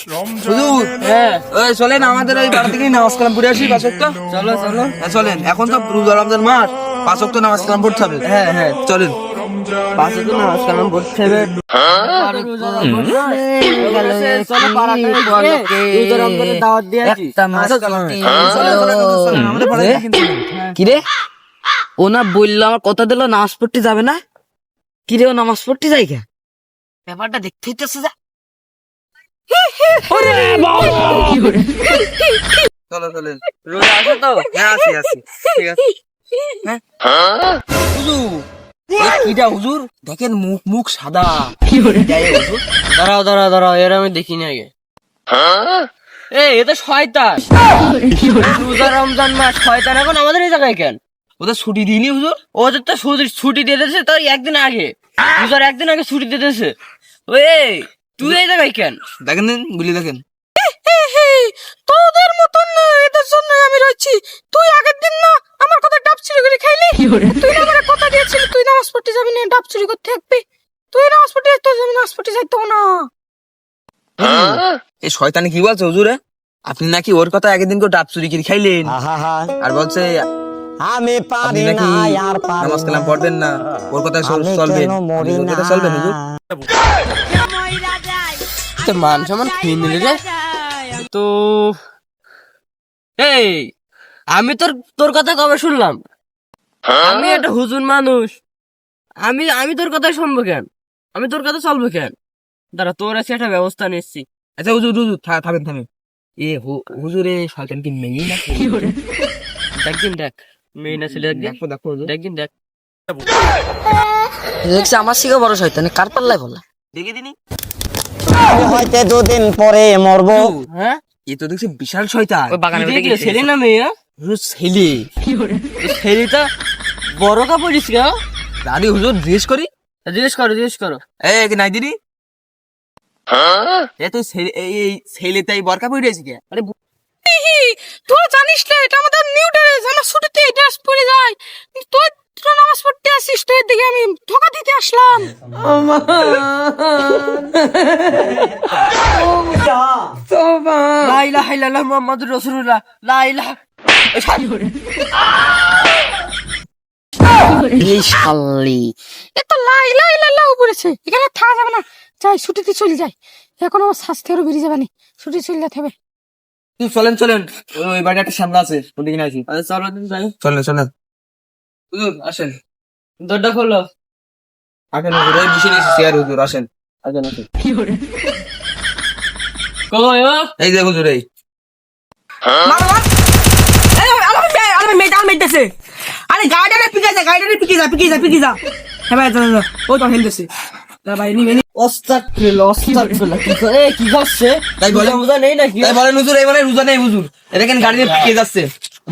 হুজুর, ওই চলেন আমাদের ওই বাড়ি থেকে নামাজ কালাম পড়ে আসি 5 ওয়াক্ত। চলো চলো। হ্যাঁ চলেন, এখন তো রোজা রমজান মাস, 5 ওয়াক্ত নামাজ কালাম পড়তে হবে। হ্যাঁ চলেন। পাশে তো নামাজ কালাম পড়তে হবে। চলো পাড়াতে রোজা রমজানের দাওয়াত দিয়ে আসি। আমাদের পাড়ায় দেখেন চলেন। কিরে ও না বললো আমার কথা দিল নামাজ পড়তে যাবে না, কিরে ও নামাজ পড়তে যাই কে? ব্যাপারটা দেখতে হইতেছে যা। চলো চলেন। রোজা আছে তো? হ্যাঁ আসি আসি। ঠিক আছে। হুজুর, এ কিটা হুজুর? দেখেন মুখ মুখ সাদা। যাই হুজুর। দাঁড়াও দাঁড়াও দাঁড়াও, এর আমি দেখিনি আগে। এ তো শয়তান। রোজা রমজান মাস, শয়তান এখন আমাদের এই জায়গায় কেন? ওদের ছুটি দিইনি হুজুর। ওদের তো ছুটি দিয়ে দিয়েছে তার একদিন আগে, রোজার একদিন আগে ছুটি দিয়ে দিয়েছে। ওই তুই এই জায়গায় কেন? দেখেন দিন, বলি দেখেন। তোদের মতন এদের জন্য আমি রয়েছি। তুই আগের দিন না আমার কথা ডাব চুরি করে খাইলি। তুই না আমার কথা দিয়েছিলি তুই নামাজ পড়তে যাবি না, ডাব চুরি করতে থাকবি। তুই নামাজ পড়তে যেতে যাবি, নামাজ পড়তে যাইতো না। এই শয়তানি কি বলছে হুজুরে? আপনি নাকি ওর কথা একদিন করে ডাব চুরি করে খাইলেন, আর বলছে আমি আপনি পারি না নাকি আর পারি নামাজ কালাম না। পড়বেন না, ওর কথা আমি চলবেন। কেন মরি ওর না? কথা চলবেন হুজুর। তো মান সম্মান খেয়ে নিলে রে। তো এই আমি তোর কথা কবে শুনলাম? আমি একটা হুজুর মানুষ, আমি তোর কথা শুনবো কেন? আমি তোর কথা চলবো কেন? দাঁড়া, তোর আছে একটা ব্যবস্থা নিচ্ছি। আচ্ছা হুজুর হুজুর থামেন থামেন। এ হুজুরে শয়তান কি মেয়ে না? দেখদিন দেখ, মেয়ে না ছেলে, দেখো দেখো হুজুর। দেখদিন দেখ। দেখছি আমার শিখে বড় শয়তানি, কার পাল্লায় বলা? দেখে দিনি। আমি হয়তো 2 দিন পরে মরবো। হ্যাঁ, এ তো দেখছি বিশাল শয়তান। ওই বাগানে দেখলে ছেলে না মেয়ে? হুজুর ছেলে। ছেলেটা বড় কাপড় দিস কেন? দাদি হুজুর জিজ্ঞেস করি। জিজ্ঞেস করো। এই কি নাই দিদি? এ তো এই ছেলে তাই বরকা পড়ে আছে কে? আরে তুই জানিস না এটা আমাদের নিউ ড্রেস, আমরা ছুটিতে এই ড্রেস পরে যাই। তুই তোরা নামাজ পড়তে আসিস, তোর দিকে আমি ধোকা দিতে আসলাম। লা ইলাহা ইল্লাল্লাহ মুহাম্মাদুর রাসূলুল্লাহ, লা ইলাহা। এই শাল্লি এত লাই লাই লাই পড়েছে, এখানে থাকা যাবে না। যাই ছুটিতে চলে যাই, এখন আমার স্বাস্থ্য আরো বেরিয়ে যাবে না। ছুটি চলে যেতে হবে। চলেন চলেন, ওই বাড়িটা একটা সামনে আছে, ওদিকে আসি। আচ্ছা চলো যাই। চলেন চলেন হুজুর আসেন। দরজা খোলো। আসেন হুজুর, এই বসে নিয়েছি চেয়ার হুজুর, আসেন আসেন আসেন। কই ও? এই যে হুজুর এই। আরে গাড়িটা পিকে যা। হ্যাঁ ভাই, যা ও তো হেলতেছে। ভাই নিবে অস্তাগফিরুল্লাহ কি করে কি করছে? তাই বলে রোজা নেই নাকি? তাই বলেন হুজুর, এই মানে রোজা নেই হুজুর। এটা কেন গাড়ি দিয়ে পিকে যাচ্ছে,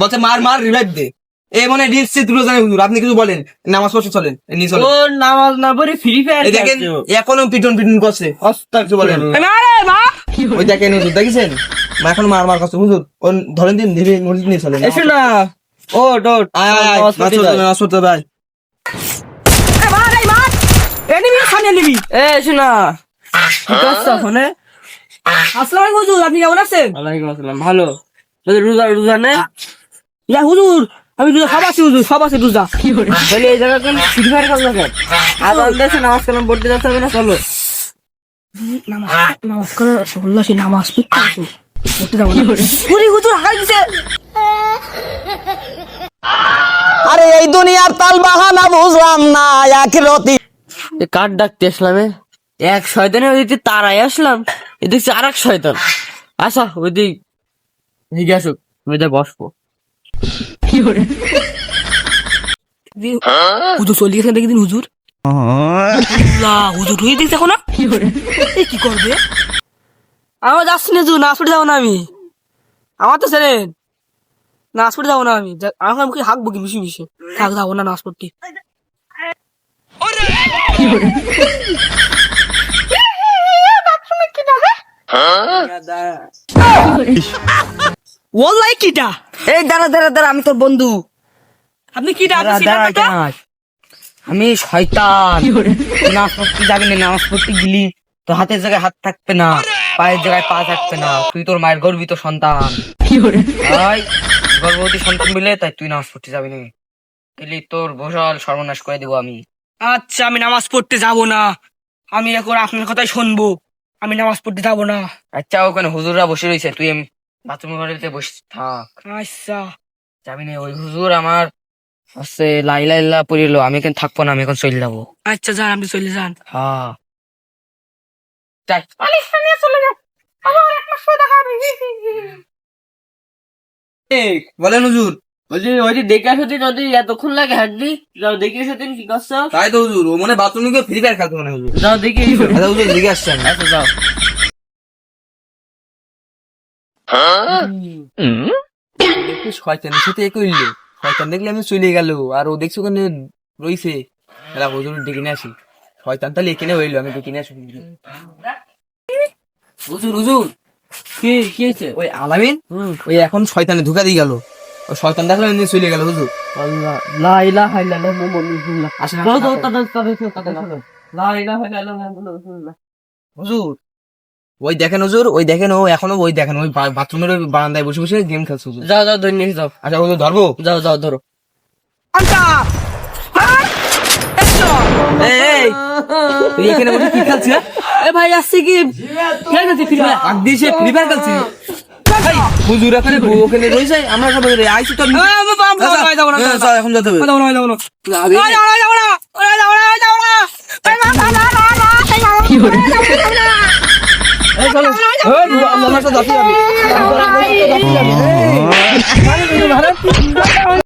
বলছে মার মার রিভাইভ দে। এই মানে রিলসে রোজা নেই হুজুর, আপনি কিছু বলেন। নামাজ পড়তে চলেন, নিয়ে চলেন। ও নামাজ না পড়ে ফ্রি ফায়ার এই দেখেন এখনো পিটন পিটন করছে। কিছু বলেন। ওই দেখেন হুজুর, দেখেছেন মা এখন মার মার করছে হুজুর। ও ধরেন দিন ধীরে মসজিদ নিয়ে চলেন। এসো না। ও ডট আয় আয় আয়, নামাজ পড়তে ভাই। এসো না। কি করছ ফোনে? আসসালামু আলাইকুম হুজুর, আপনি কেমন আছেন? ওয়ালাইকুম আসসালাম। ভালো। রোজা নেই? ইয়া হুজুর, আমি রোজা সব আছি হুজুর, সব আছে রোজা। তাহলে এই জায়গা কোন ফ্রি ফায়ার খেলা কেন? আজান দেশে নামাজ কালাম পড়তে যেতে হবে না? চলো। নামাজ করে উল্লাসী নামাজ পড়তে যাবো না। পুরি হুজুর হাই দিছে। আরে এই দুনিয়ার তাল বাহানা বুঝলাম না, আখিরাতি এ কার ডাকতে আসলাম? এক শয়তানের ওইদিকে তারাই আসলাম, এ দেখছি আর এক শয়তান। আচ্ছা ওইদিক হিগে আসুক, আমি যা বসবো। হুজুর চলে গেছে দেখি দিন হুজুর। হুজুর হয়ে দেখছে এখন কি করবে? আমার যাচ্ছি না হুজুর, নাচ পড়ে যাবো না আমি। আমার তো ছেলেন নাচ পড়ে যাবো না আমি। আমার মুখে হাঁকবো কি মিশি মিশি, থাক যাবো না নাচ পড়তে। ওয়াল্লাহ কিটা? এই দাঁড়া দাঁড়া দাঁড়া, আমি তোর বন্ধু। আপনি কিটা? আপনি দাঁড়া, চিনেন না তো? দাঁড়া, আমি শয়তান। নামাজ পড়তে যাবি না, নামাজ পড়তে গেলি তো হাতের জায়গায় হাত থাকবে না। পায়ের জায়গায় পা থাকবে না, তুই তোর মায়ের গর্বিত সন্তান। তাই গর্ভবতী সন্তান বলে তাই তুই নামাজ পড়তে যাবি না, তাহলে তোর ভোসাল সর্বনাশ করে দিব আমি। আচ্ছা আমি নামাজ পড়তে যাব না, আমি এখন আপনার কথাই শুনবো, আমি নামাজ পড়তে যাব না। আচ্ছা ওখানে হুজুররা বসে রয়েছে, তুই বাথরুম ঘরে বসে থাক, আচ্ছা যাবি না। ওই হুজুর আমার হচ্ছে লাইলা ইল্লাহ পড়িল, আমি এখানে থাকবো না, আমি এখন চলে যাবো। আচ্ছা যান, আপনি চলে যান। হ্যাঁ যাই। বলেন হুজুর। বলছি ওই যে দেখে আসো যদি এতক্ষণ লাগে হাঁটবি, যাও দেখে এসো দিন কি করছো। তাই তো হুজুর, ও মনে বাথরুমে গিয়ে ফ্রি ফায়ার খেলতো মনে হয় হুজুর। যাও দেখে এসো। আচ্ছা হুজুর দিকে আসছে আমি। আচ্ছা যাও। দেখি শয়তানের সাথে এ করলো, শয়তান দেখলে আমি চলে গেল, আর ও দেখছো ওখানে রইছে। এরা হুজুর ডেকে নিয়ে আসি, শয়তান তাহলে এখানে হইলো, আমি ডেকে নিয়ে আসি। হুজুর হুজুর, কি কি হয়েছে? ওই আলামিন ওই এখন শয়তানে ধোকা দিয়ে গেল, ওই শয়তান দেখলো এমনি চলে গেল হুজুর। আল্লাহ লা ইলাহা ইল্লাল্লাহ মুহাম্মাদুর রাসূলুল্লাহ। আসেন যাও যাও তাদের লা ইলাহা ইল্লাল্লাহ মুহাম্মাদুর রাসূলুল্লাহ। হুজুর, ওই দেখেন হুজুর, ওই দেখেন, ও এখনো ওই দেখেন ওই বাথরুমের ওই বারান্দায় বসে বসে গেম খেলছে হুজুর। যাও যাও ধরে নিয়ে যাও। আচ্ছা হুজুর ধরবো? যাও যাও ধরো। আচ্ছা এই তুই এখানে বসে কি খেলছিস? এ ভাই আসছে কি ঠিক আছে ফিরে আগ দিয়ে সে ফ্রি ফায়ার খেলছি। এই, হুজুর এখানে ওখানে রয়েছে, আমরা সবাই আইছি তো। আচ্ছা, এখন যেতে হবে। এই চলো, আমার সাথে যাচ্ছি আমি।